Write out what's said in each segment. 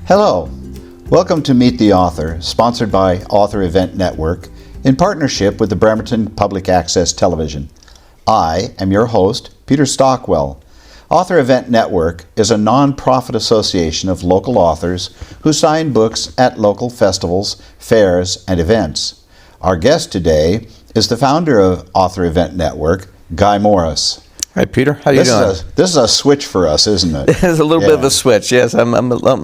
Hello, welcome to Meet the Author, sponsored by Author Event Network in partnership with the Bremerton Public Access Television. I am your host, Peter Stockwell. Author Event Network is a non-profit association of local authors who sign books at local festivals, fairs, and events. Our guest today is the founder of Author Event Network, Guy Morris. Hi, Peter. How you doing? This is a switch for us, isn't it? It's a little bit of a switch, yes. I'm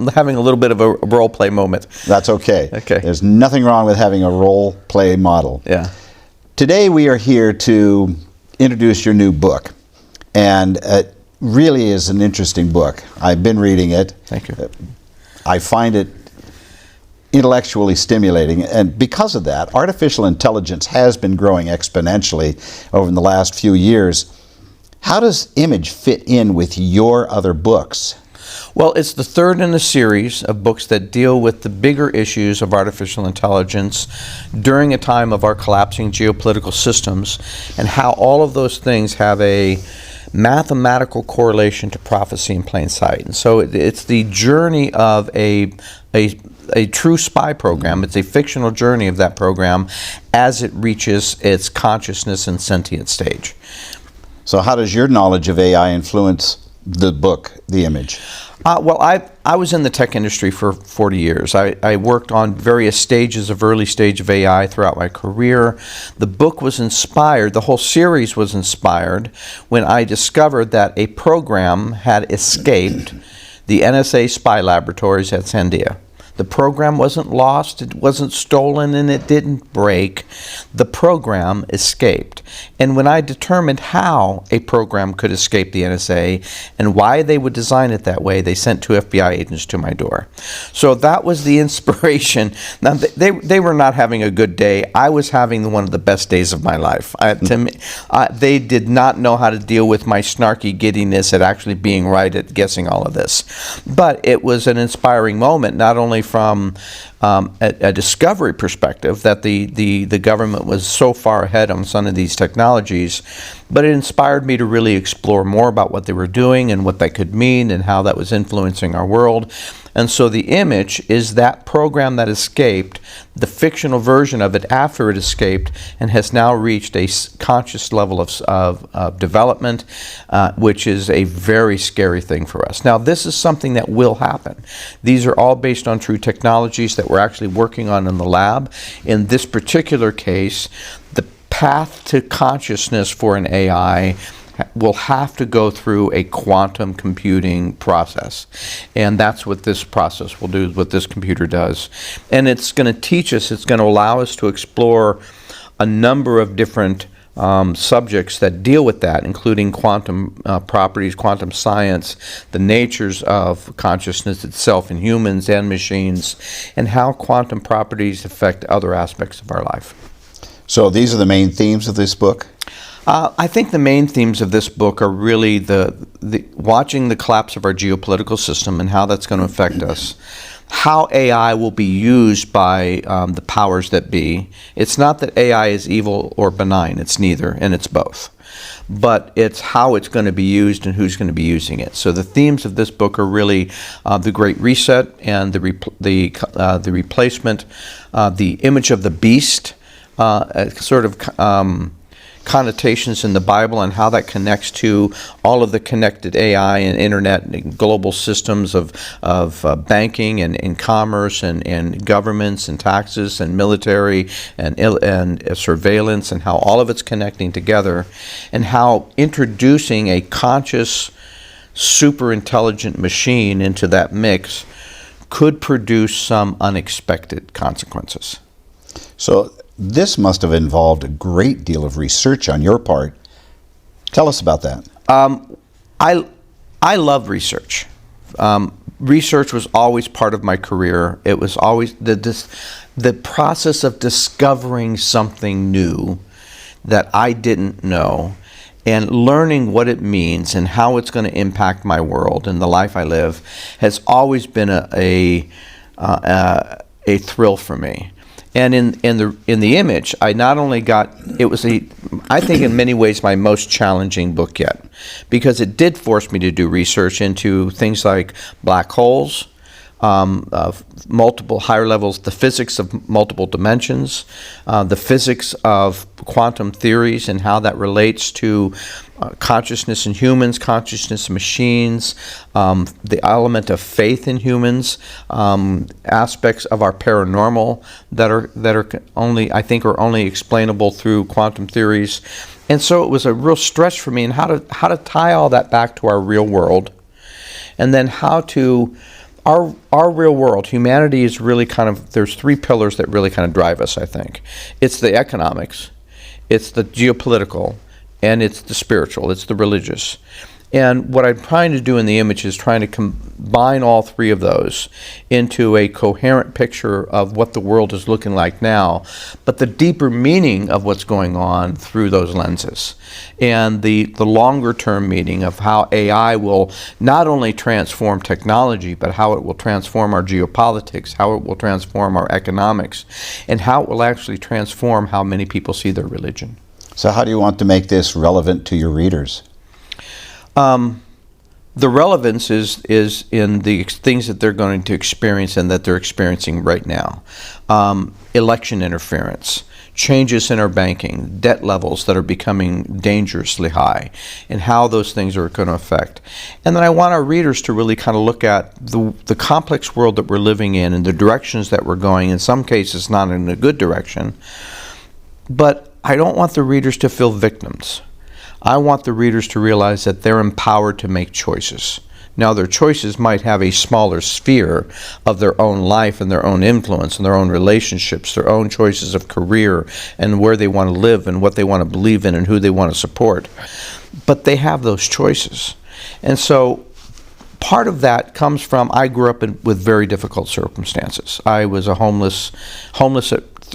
having a little bit of a role play moment. That's okay. Okay. There's nothing wrong with having a role play model. Yeah. Today we are here to introduce your new book. And it really is an interesting book. I've been reading it. Thank you. I find it intellectually stimulating, and because of that, artificial intelligence has been growing exponentially over the last few years. How does Image fit in with your other books? Well, it's the third in a series of books that deal with the bigger issues of artificial intelligence during a time of our collapsing geopolitical systems, and how all of those things have a mathematical correlation to prophecy in plain sight. And so it's the journey of a true spy program. It's a fictional journey of that program as it reaches its consciousness and sentient stage. So how does your knowledge of AI influence the book, The Image? Well, I was in the tech industry for 40 years. I worked on various stages of early stage of AI throughout my career. The book was inspired, the whole series was inspired when I discovered that a program had escaped the NSA spy laboratories at Sandia. The program wasn't lost, it wasn't stolen, and it didn't break. The program escaped. And when I determined how a program could escape the NSA and why they would design it that way, they sent 2 FBI agents to my door. So that was the inspiration. Now, they were not having a good day. I was having one of the best days of my life. They did not know how to deal with my snarky giddiness at actually being right at guessing all of this. But it was an inspiring moment, not only from a discovery perspective that the government was so far ahead on some of these technologies, but it inspired me to really explore more about what they were doing and what that could mean and how that was influencing our world. And so The Image is that program that escaped, the fictional version of it after it escaped, and has now reached a conscious level of development, which is a very scary thing for us. Now, this is something that will happen. These are all based on true technologies that we're actually working on in the lab. In this particular case, the path to consciousness for an AI will have to go through a quantum computing process. And that's what this process will do, what this computer does. And it's going to teach us, it's going to allow us to explore a number of different subjects that deal with that, including quantum properties, quantum science, the natures of consciousness itself in humans and machines, and how quantum properties affect other aspects of our life. So these are the main themes of this book? I think the main themes of this book are really the watching the collapse of our geopolitical system and how that's going to affect us. How AI will be used by the powers that be. It's not that AI is evil or benign, it's neither, and it's both. But it's how it's going to be used and who's going to be using it. So the themes of this book are really the Great Reset and the replacement, the image of the beast, sort of connotations in the Bible and how that connects to all of the connected AI and internet and global systems of banking and commerce and governments and taxes and military and surveillance, and how all of it's connecting together, and how introducing a conscious super intelligent machine into that mix could produce some unexpected consequences. So this must have involved a great deal of research on your part. Tell us about that. I love research. Research was always part of my career. It was always the process of discovering something new that I didn't know and learning what it means and how it's going to impact my world and the life I live has always been a thrill for me. And in the Image, I not only got, it was I think in many ways my most challenging book yet, because it did force me to do research into things like black holes, multiple higher levels, the physics of multiple dimensions, the physics of quantum theories and how that relates to consciousness in humans, consciousness in machines, the element of faith in humans, aspects of our paranormal that are only, I think, are only explainable through quantum theories. And so it was a real stretch for me in how to tie all that back to our real world, and then how to our real world. Humanity is really kind of, there's three pillars that really kind of drive us, I think. It's the economics, it's the geopolitical, and it's the spiritual, it's the religious. And what I'm trying to do in the image is trying to combine all three of those into a coherent picture of what the world is looking like now, but the deeper meaning of what's going on through those lenses. And the longer term meaning of how AI will not only transform technology, but how it will transform our geopolitics, how it will transform our economics, and how it will actually transform how many people see their religion. So how do you want to make this relevant to your readers? The relevance is in the things that they're going to experience and that they're experiencing right now. Election interference, changes in our banking, debt levels that are becoming dangerously high, and how those things are going to affect. And then I want our readers to really kind of look at the complex world that we're living in and the directions that we're going, in some cases not in a good direction. But I don't want the readers to feel victims. I want the readers to realize that they're empowered to make choices. Now, their choices might have a smaller sphere of their own life and their own influence and their own relationships, their own choices of career and where they want to live and what they want to believe in and who they want to support. But they have those choices. And so part of that comes from, I grew up with very difficult circumstances. I was a homeless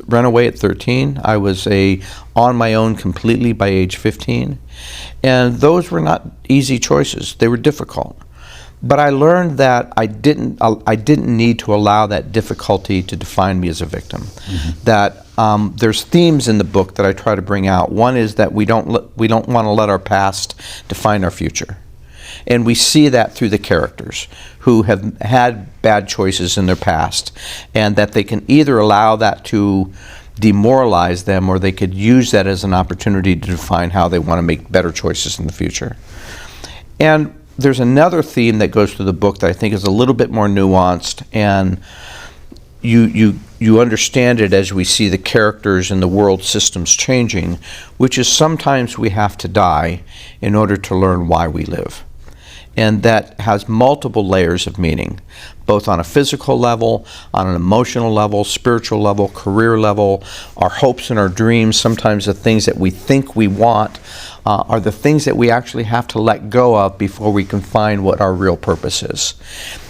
runaway at 13. I was on my own completely by age 15. And those were not easy choices. They were difficult. But I learned that I didn't need to allow that difficulty to define me as a victim. Mm-hmm. That there's themes in the book that I try to bring out. One is that we don't want to let our past define our future. And we see that through the characters who have had bad choices in their past, and that they can either allow that to demoralize them, or they could use that as an opportunity to define how they want to make better choices in the future. And there's another theme that goes through the book that I think is a little bit more nuanced, and you understand it as we see the characters and the world systems changing, which is sometimes we have to die in order to learn why we live. And that has multiple layers of meaning, both on a physical level, on an emotional level, spiritual level, career level. Our hopes and our dreams, sometimes the things that we think we want, are the things that we actually have to let go of before we can find what our real purpose is.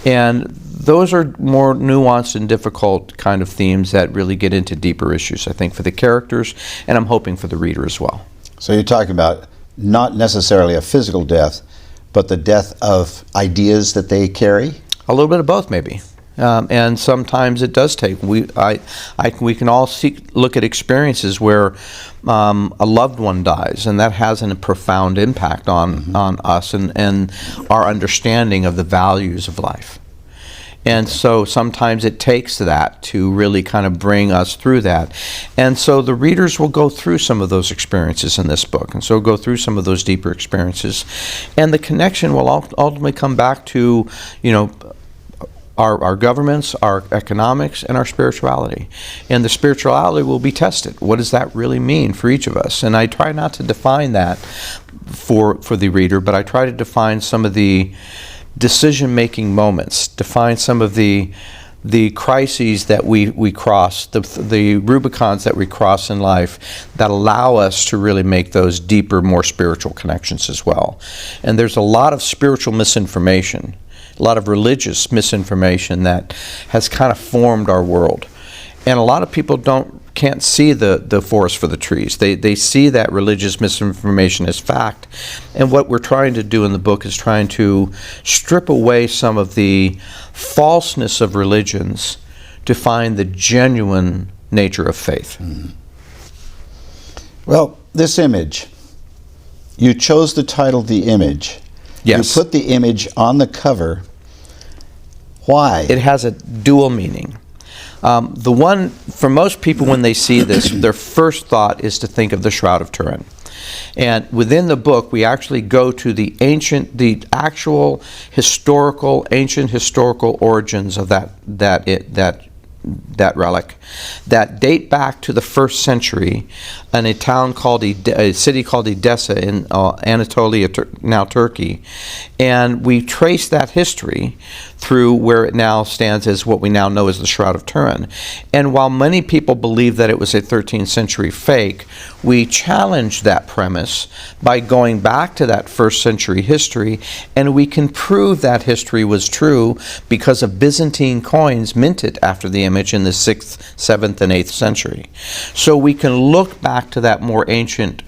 And those are more nuanced and difficult kind of themes that really get into deeper issues, I think, for the characters, and I'm hoping for the reader as well. So you're talking about not necessarily a physical death, but the death of ideas that they carry? A little bit of both, maybe. And sometimes it does take. We can all look at experiences where a loved one dies, and that has a profound impact on us and our understanding of the values of life. And so sometimes it takes that to really kind of bring us through that. And so the readers will go through some of those experiences in this book, and so go through some of those deeper experiences. And the connection will ultimately come back to, our governments, our economics, and our spirituality. And the spirituality will be tested. What does that really mean for each of us? And I try not to define that for the reader, but I try to define some of the decision-making moments, define some of the crises that we cross, the Rubicons that we cross in life that allow us to really make those deeper, more spiritual connections as well. And there's a lot of spiritual misinformation, a lot of religious misinformation that has kind of formed our world. And a lot of people can't see the forest for the trees. They see that religious misinformation as fact. And what we're trying to do in the book is trying to strip away some of the falseness of religions to find the genuine nature of faith. Mm-hmm. Well, this image, you chose the title The Image. Yes. You put the image on the cover. Why? It has a dual meaning. The one, for most people when they see this, their first thought is to think of the Shroud of Turin. And within the book, we actually go to the actual ancient historical origins of that relic that date back to the 1st century in a town called a city called Edessa in Anatolia, now Turkey. And we trace that history through where it now stands as what we now know as the Shroud of Turin. And while many people believe that it was a 13th century fake, we challenge that premise by going back to that 1st century history, and we can prove that history was true because of Byzantine coins minted after the image in the 6th, 7th, and 8th century. So we can look back to that more ancient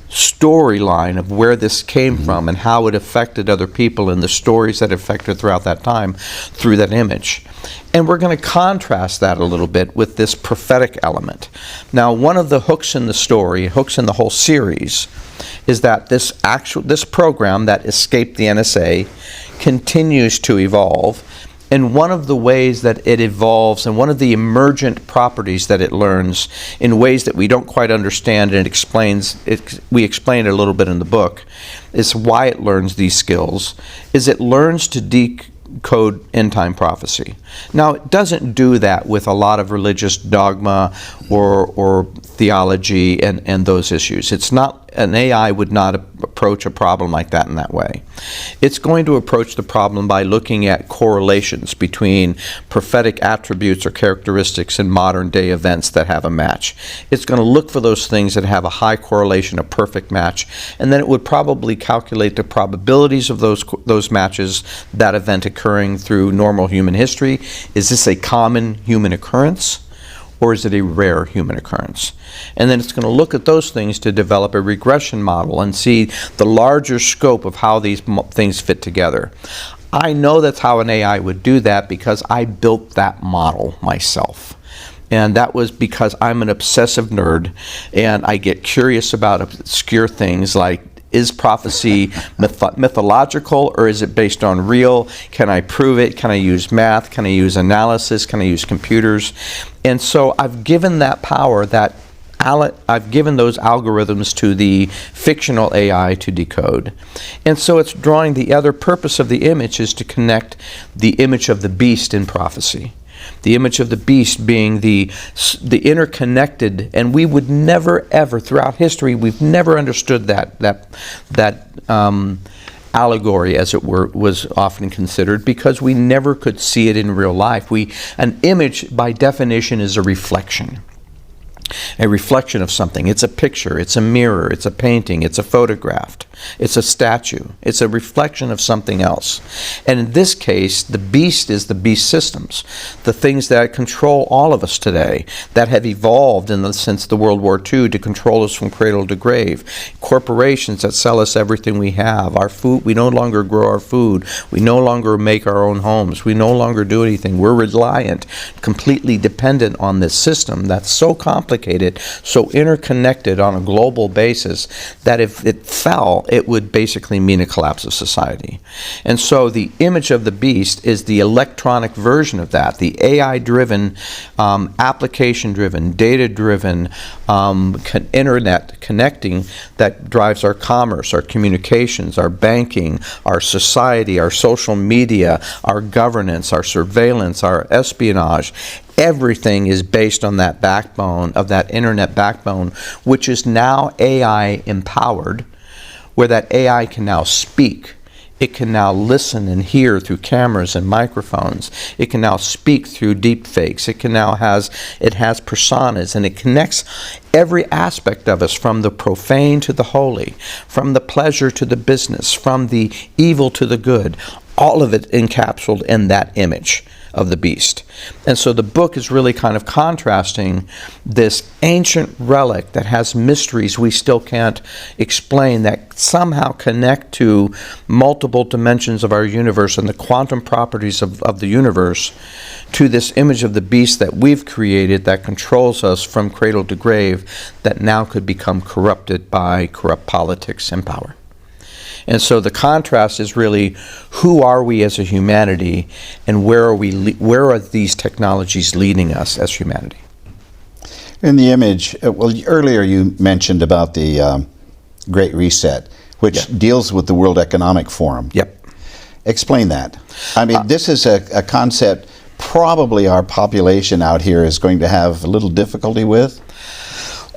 storyline of where this came from and how it affected other people and the stories that affected throughout that time through that image. And we're going to contrast that a little bit with this prophetic element. Now, one of the hooks in the story, hooks in the whole series, is that this program that escaped the NSA continues to evolve. And one of the ways that it evolves and one of the emergent properties that it learns in ways that we don't quite understand, and we explain it a little bit in the book, is why it learns these skills, is it learns to decode end-time prophecy. Now, it doesn't do that with a lot of religious dogma or theology and those issues. It's not, an AI would not approach a problem like that in that way. It's going to approach the problem by looking at correlations between prophetic attributes or characteristics in modern day events that have a match. It's going to look for those things that have a high correlation, a perfect match, and then it would probably calculate the probabilities of those matches, that event occurring through normal human history. Is this a common human occurrence, or is it a rare human occurrence? And then it's going to look at those things to develop a regression model and see the larger scope of how these things fit together. I know that's how an AI would do that because I built that model myself. And that was because I'm an obsessive nerd and I get curious about obscure things like, is prophecy mythological, or is it based on real? Can I prove it? Can I use math? Can I use analysis? Can I use computers? And so I've given that power, I've given those algorithms to the fictional AI to decode. And so it's drawing, the other purpose of the image is to connect the image of the beast in prophecy. The image of the beast being the interconnected, and we would never ever, throughout history, we've never understood that allegory, as it were, was often considered, because we never could see it in real life. An image, by definition, is a reflection of something. It's a picture, it's a mirror, it's a painting, it's a photograph, it's a statue, it's a reflection of something else. And in this case, the beast is the beast systems, the things that control all of us today, that have evolved since the World War II to control us from cradle to grave. Corporations that sell us everything we have, our food, we no longer grow our food, we no longer make our own homes, we no longer do anything. We're reliant, completely dependent on this system that's so complicated, so interconnected on a global basis, that if it fell, it would basically mean a collapse of society. And so the image of the beast is the electronic version of that, the AI-driven, application-driven, data-driven, internet connecting that drives our commerce, our communications, our banking, our society, our social media, our governance, our surveillance, our espionage. Everything is based on that backbone, of that internet backbone, which is now AI empowered, where that AI can now speak. It can now listen and hear through cameras and microphones. It can now speak through deep fakes. It has personas, and it connects every aspect of us, from the profane to the holy, from the pleasure to the business, from the evil to the good, all of it encapsulated in that image of the beast. And so the book is really kind of contrasting this ancient relic that has mysteries we still can't explain, that somehow connect to multiple dimensions of our universe and the quantum properties of the universe, to this image of the beast that we've created that controls us from cradle to grave, that now could become corrupted by corrupt politics and power. And so the contrast is really, who are we as a humanity, and where are these technologies leading us as humanity? In the image, well, earlier you mentioned about the Great Reset, which deals with the World Economic Forum. Yep. Explain that. I mean, this is a concept probably our population out here is going to have a little difficulty with.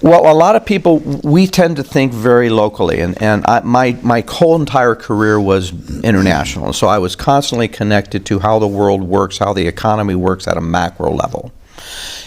Well, a lot of people, we tend to think very locally, and my whole entire career was international. So I was constantly connected to how the world works, how the economy works at a macro level.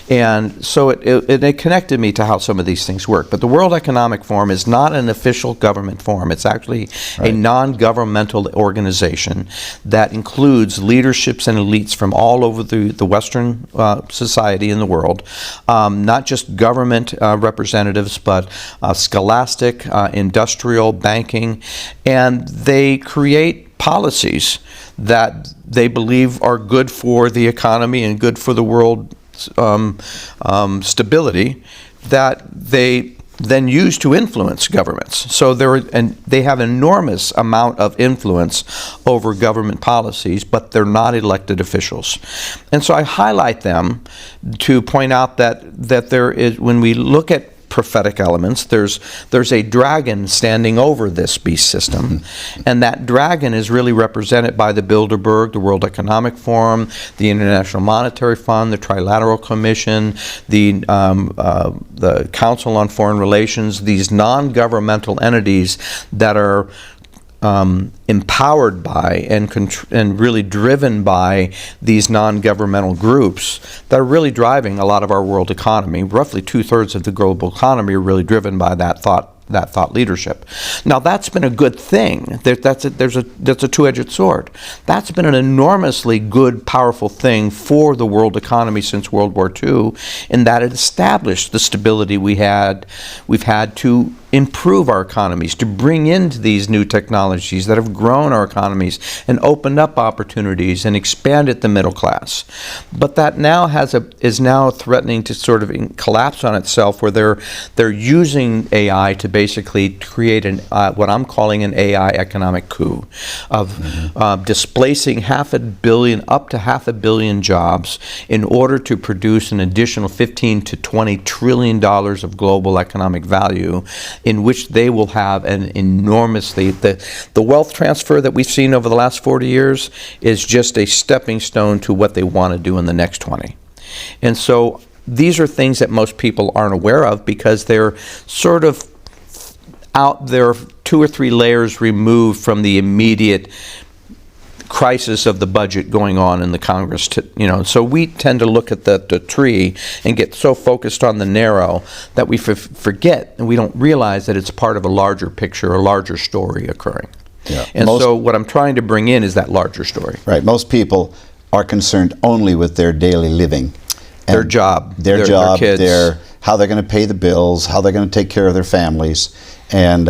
And so it connected me to how some of these things work. But the World Economic Forum is not an official government forum. It's actually a non-governmental organization that includes leaderships and elites from all over the Western society in the world, not just government representatives, but scholastic, industrial, banking, and they create policies that they believe are good for the economy and good for the world stability, that they then use to influence governments. So they have enormous amount of influence over government policies, but they're not elected officials. And so I highlight them to point out that there is, when we look at prophetic elements, there's a dragon standing over this beast system, and that dragon is really represented by the Bilderberg, the World Economic Forum, the International Monetary Fund, the Trilateral Commission, the Council on Foreign Relations, these non-governmental entities that are empowered by and really driven by these non-governmental groups that are really driving a lot of our world economy. Roughly 2/3 of the global economy are really driven by that thought leadership. Now, that's been a good thing. That's a two-edged sword. That's been an enormously good, powerful thing for the world economy since World War II, in that it established the stability we've had to improve our economies, to bring in these new technologies that have grown our economies and opened up opportunities and expanded the middle class. But that now is now threatening to sort of collapse on itself, where they're using AI to basically create what I'm calling an AI economic coup of displacing up to half a billion jobs in order to produce an additional $15 to $20 trillion of global economic value, in which they will have an enormously, the wealth transfer that we've seen over the last 40 years is just a stepping stone to what they want to do in the next 20. And so these are things that most people aren't aware of, because they're sort of out there 2 or 3 layers removed from the immediate crisis of the budget going on in the Congress. So we tend to look at the tree and get so focused on the narrow that we forget, and we don't realize that it's part of a larger picture, a larger story occurring. Yeah. And so what I'm trying to bring in is that larger story. Right. Most people are concerned only with their daily living. Their job, their kids. How they're going to pay the bills, how they're going to take care of their families. And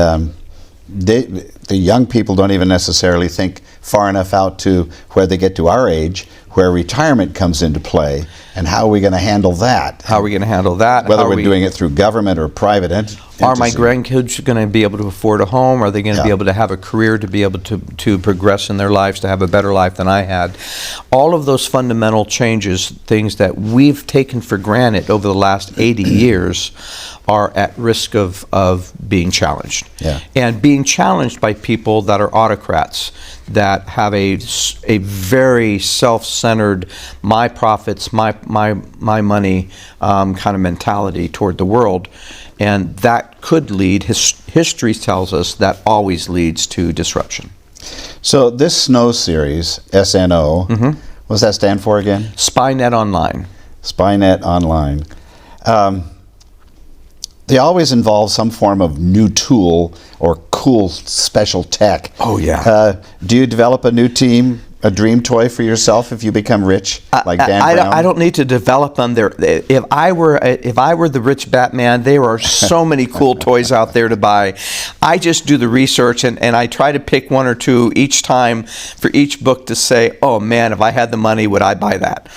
the young people don't even necessarily think far enough out to where they get to our age, where retirement comes into play, and how are we going to handle that? How are we going to handle that? Whether we're doing it through government or private entity. Are my grandkids going to be able to afford a home? Are they going to be able to have a career, to be able to progress in their lives, to have a better life than I had? All of those fundamental changes, things that we've taken for granted over the last 80 years, are at risk of being challenged. Yeah. And being challenged by people that are autocrats, that have a very self-centered, my profits, my money kind of mentality toward the world. And that could lead, history tells us that always leads to disruption. So this SNO series, SNO, what does that stand for again? SpyNet Online. SpyNet Online. They always involve some form of new tool or cool special tech. Oh, yeah. Do you develop a new team, a dream toy for yourself if you become rich, like Dan Brown? I don't need to develop them. If I were the rich Batman, there are so many cool toys out there to buy. I just do the research, and I try to pick 1 or 2 each time for each book to say, oh man, if I had the money, would I buy that?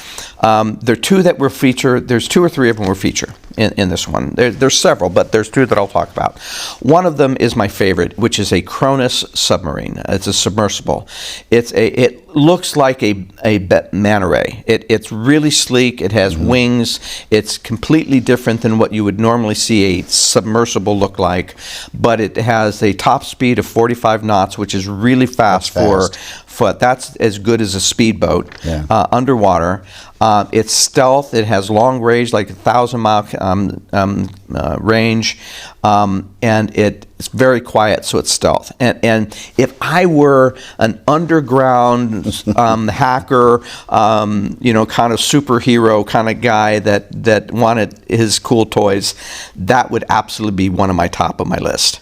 There are 2 that were featured. There's 2 or 3 of them were featured. in this one. There's several, but there's two that I'll talk about. One of them is my favorite, which is a Cronus submarine. It's a submersible. It looks like a manta ray. It's really sleek. It has wings. It's completely different than what you would normally see a submersible look like, but it has a top speed of 45 knots, which is really fast for foot. That's as good as a speedboat underwater. It's stealth. It has long range, like 1,000-mile range, and it's very quiet, so it's stealth. And if I were an underground hacker, kind of superhero kind of guy that wanted his cool toys, that would absolutely be one of my top of my list.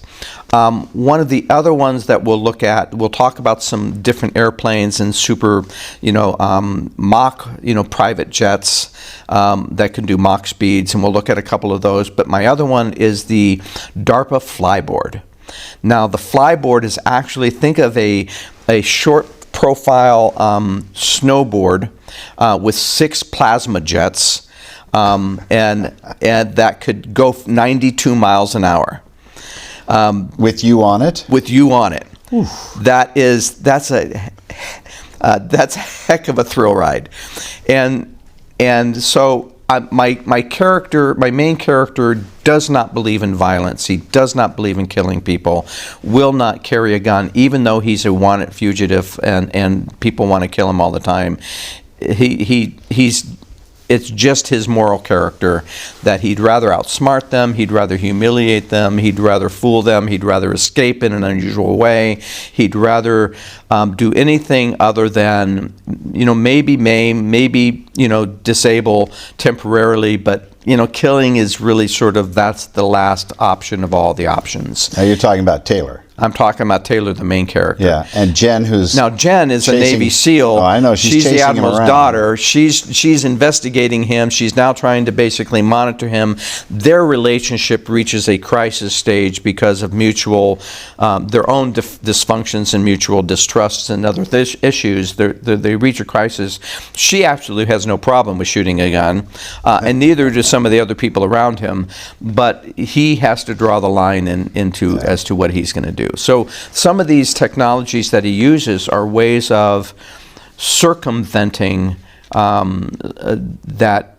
One of the other ones that we'll look at, we'll talk about some different airplanes and super, Mach, private jets that can do Mach speeds, and we'll look at a couple of those. But my other one is the DARPA Flyboard. Now, the Flyboard is actually, think of a short profile snowboard with 6 plasma jets, and that could go 92 miles an hour. With you on it? With you on it. Oof. That's a heck of a thrill ride, and so my main character does not believe in violence. He does not believe in killing people. Will not carry a gun, even though he's a wanted fugitive, and people want to kill him all the time. It's just his moral character that he'd rather outsmart them, he'd rather humiliate them, he'd rather fool them, he'd rather escape in an unusual way, he'd rather do anything other than, maybe maim, maybe, disable temporarily, but killing is really that's the last option of all the options. Now you're talking about Taylor. I'm talking about Taylor, the main character. Yeah, and Jen, Jen is a Navy SEAL. Oh, I know. She's the Admiral's daughter. She's investigating him. She's now trying to basically monitor him. Their relationship reaches a crisis stage because of mutual, their own dysfunctions and mutual distrusts and other issues. They reach a crisis. She absolutely has no problem with shooting a gun, and neither do some of the other people around him. But he has to draw the line as to what he's going to do. So some of these technologies that he uses are ways of circumventing that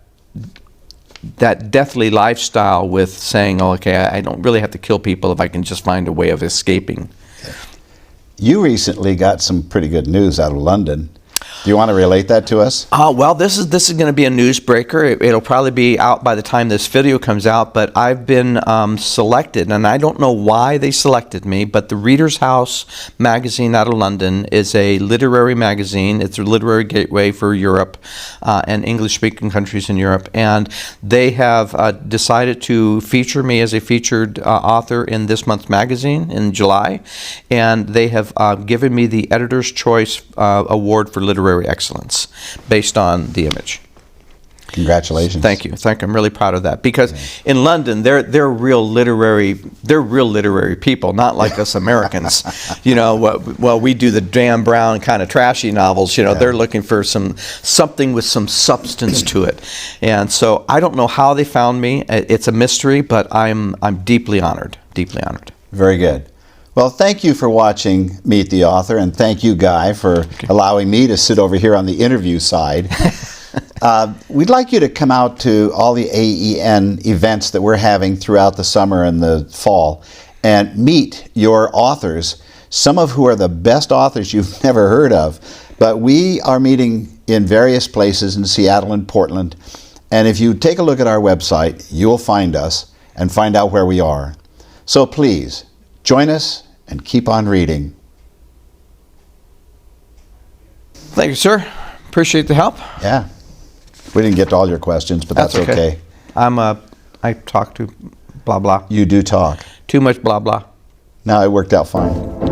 deathly lifestyle with saying, I don't really have to kill people if I can just find a way of escaping. You recently got some pretty good news out of London. Do you want to relate that to us? Well, this is going to be a newsbreaker. It'll probably be out by the time this video comes out, but I've been selected, and I don't know why they selected me, but the Reader's House magazine out of London is a literary magazine. It's a literary gateway for Europe and English-speaking countries in Europe, and they have decided to feature me as a featured author in this month's magazine in July, and they have given me the Editor's Choice Award for Literary Excellence based on the image. Congratulations. Thank you. I'm really proud of that because in London they're real literary people, not like us Americans. Well, we do the Dan Brown kind of trashy novels. They're looking for something with some substance to it. And so I don't know how they found me. It's a mystery, but I'm deeply honored. Deeply honored. Very good. Well, thank you for watching Meet the Author, and thank you, Guy, for allowing me to sit over here on the interview side. We'd like you to come out to all the AEN events that we're having throughout the summer and the fall and meet your authors, some of who are the best authors you've never heard of. But we are meeting in various places in Seattle and Portland, and if you take a look at our website, you'll find us and find out where we are. So please, join us and keep on reading. Thank you, sir. Appreciate the help. Yeah. We didn't get to all your questions, but that's okay. I talk to blah, blah. You do talk. Too much blah, blah. No, it worked out fine.